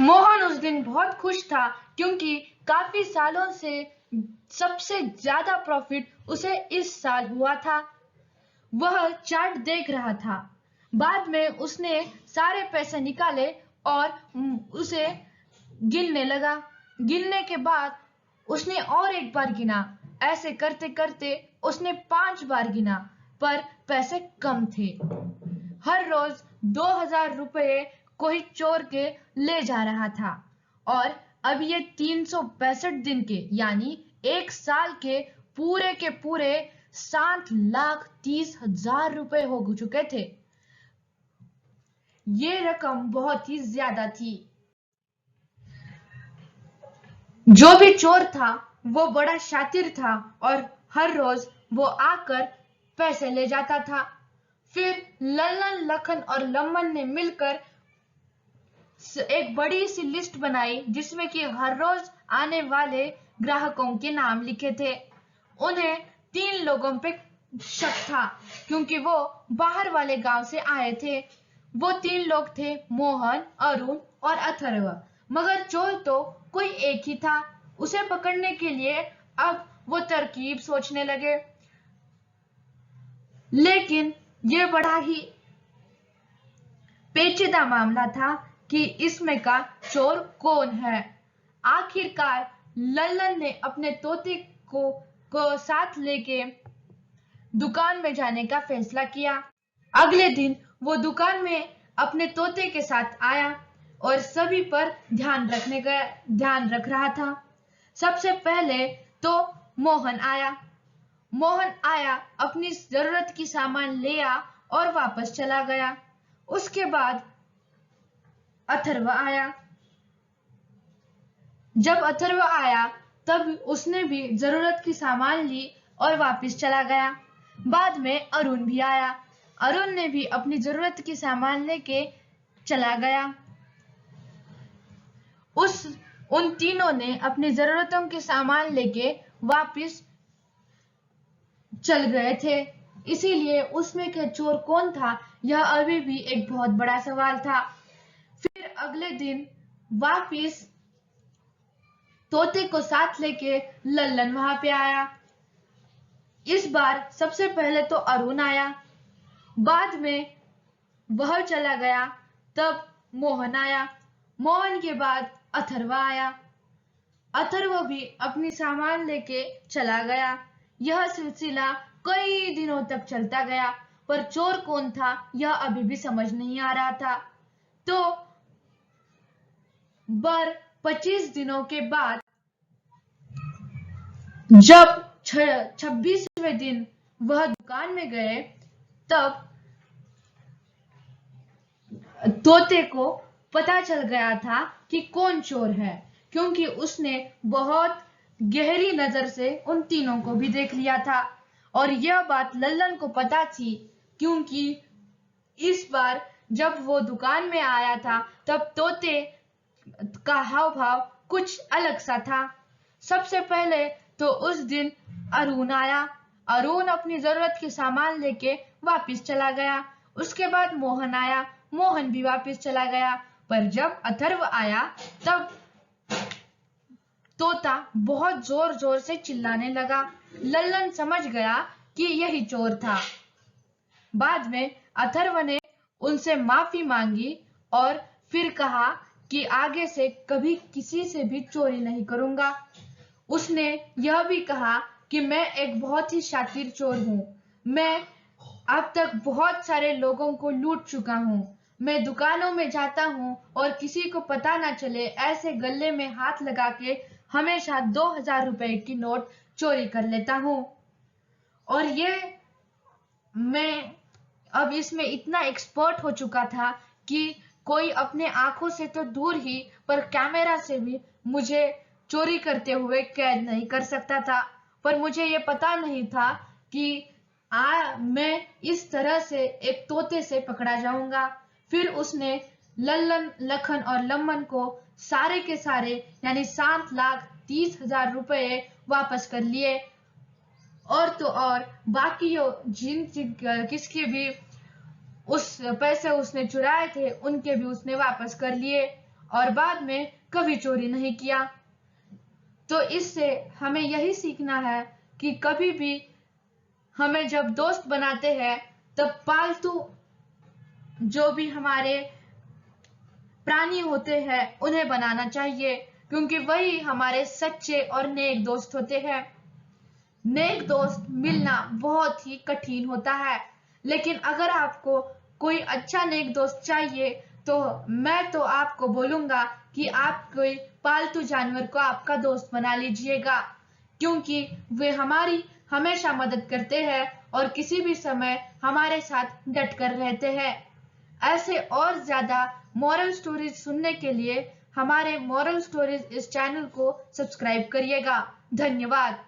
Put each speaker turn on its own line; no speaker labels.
मोहन उस दिन बहुत खुश था क्योंकि काफी सालों से सबसे ज्यादा प्रॉफिट उसे इस साल हुआ था। वह चार्ट देख रहा था। बाद में उसने सारे पैसे निकाले और उसे गिनने लगा। गिनने के बाद उसने और एक बार गिना। ऐसे करते करते उसने 5 बार गिना, पर पैसे कम थे। हर रोज 2000 रुपए कोई चोर के ले जा रहा था और अब ये 365 दिन के यानी एक साल के पूरे 7,30,000 रुपए हो चुके थे। ये रकम बहुत ही ज्यादा थी। जो भी चोर था वो बड़ा शातिर था और हर रोज वो आकर पैसे ले जाता था। फिर लल्लन, लखन और लम्मन ने मिलकर एक बड़ी सी लिस्ट बनाई जिसमें कि हर रोज आने वाले ग्राहकों के नाम लिखे थे। उन्हें 3 लोगों पे शक था क्योंकि वो बाहर वाले गांव से आए थे। वो 3 लोग थे, मोहन, अरुण और अथर्व। मगर चोर तो कोई एक ही था। उसे पकड़ने के लिए अब वो तरकीब सोचने लगे, लेकिन ये बड़ा ही पेचीदा मामला था कि इसमें का चोर कौन है। आखिरकार लल्लन ने अपने तोते को साथ लेके दुकान में जाने का फैसला किया। अगले दिन वो दुकान में अपने तोते के साथ आया और सभी पर ध्यान रख रहा था। सबसे पहले तो मोहन आया। मोहन आया, अपनी जरूरत की सामान लिया और वापस चला गया। उसके बाद अथर्व आया। जब अथर्व आया तब उसने भी जरूरत की सामान ली और वापस चला गया। बाद में अरुण भी आया। अरुण ने भी अपनी जरूरत की सामान लेके चला गया। उन तीनों ने अपनी जरूरतों के सामान लेके वापस चल गए थे। इसीलिए उसमें के चोर कौन था, यह अभी भी एक बहुत बड़ा सवाल था। फिर अगले दिन वापस तोते को साथ लेके लल्लन वहां पे आया। इस बार सबसे पहले तो अरुण आया, बाद में वह चला गया, तब मोहन आया। मोहन के बाद अथर्व आया। अथर्व भी अपनी सामान लेके चला गया। यह सिलसिला कई दिनों तक चलता गया, पर चोर कौन था यह अभी भी समझ नहीं आ रहा था। तो 25 दिनों के बाद जब 26वें दिन वह दुकान में गए, तब तोते को पता चल गया था कि कौन चोर है, क्योंकि उसने बहुत गहरी नजर से उन तीनों को भी देख लिया था। और यह बात लल्लन को पता थी क्योंकि इस बार जब वो दुकान में आया था तब तोते का हाव भाव कुछ अलग सा था। सबसे पहले तो उस दिन अरुण आया। अरुण अपनी जरूरत के सामान लेके वापस चला गया। उसके बाद मोहन आया। मोहन भी वापस चला गया। पर जब अथर्व आया तब तोता बहुत जोर जोर से चिल्लाने लगा। लल्लन समझ गया कि यही चोर था। बाद में अथर्व ने उनसे माफी मांगी और फिर कहा कि आगे से कभी किसी से भी चोरी नहीं करूंगा। उसने यह भी कहा कि मैं एक बहुत ही शातिर चोर हूं। मैं अब तक बहुत सारे लोगों को लूट चुका हूं। मैं दुकानों में जाता हूं और किसी को पता ना चले ऐसे गले में हाथ लगा के हमेशा 2000 रुपए की नोट चोरी कर लेता हूं। और ये मैं अब इसमें इतना एक्सपर्ट हो चुका था कि कोई अपने आंखों से तो दूर ही पर कैमरा से भी मुझे चोरी करते हुए कैद नहीं कर सकता था। पर मुझे ये पता नहीं था कि मैं इस तरह से एक तोते से पकड़ा जाऊंगा। फिर उसने लल्लन, लखन और लम्मन को सारे के सारे यानी 7,30,000 रुपए वापस कर लिए। और तो और बाकी किसके भी उस पैसे उसने चुराए थे उनके भी उसने वापस कर लिए। और बाद में कभी चोरी नहीं किया। तो इससे हमें यही सीखना है कि कभी भी हमें जब दोस्त बनाते हैं तब पालतू जो भी हमारे प्राणी होते हैं उन्हें बनाना चाहिए, क्योंकि वही हमारे सच्चे और नेक दोस्त होते हैं। नेक दोस्त मिलना बहुत ही कठिन होता है, लेकिन अगर आपको कोई अच्छा नेक दोस्त चाहिए तो मैं तो आपको बोलूंगा कि आप कोई पालतू जानवर को आपका दोस्त बना लीजिएगा, क्योंकि वे हमारी हमेशा मदद करते हैं और किसी भी समय हमारे साथ डट कर रहते हैं। ऐसे और ज्यादा मॉरल स्टोरीज सुनने के लिए हमारे मॉरल स्टोरीज इस चैनल को सब्सक्राइब करिएगा। धन्यवाद।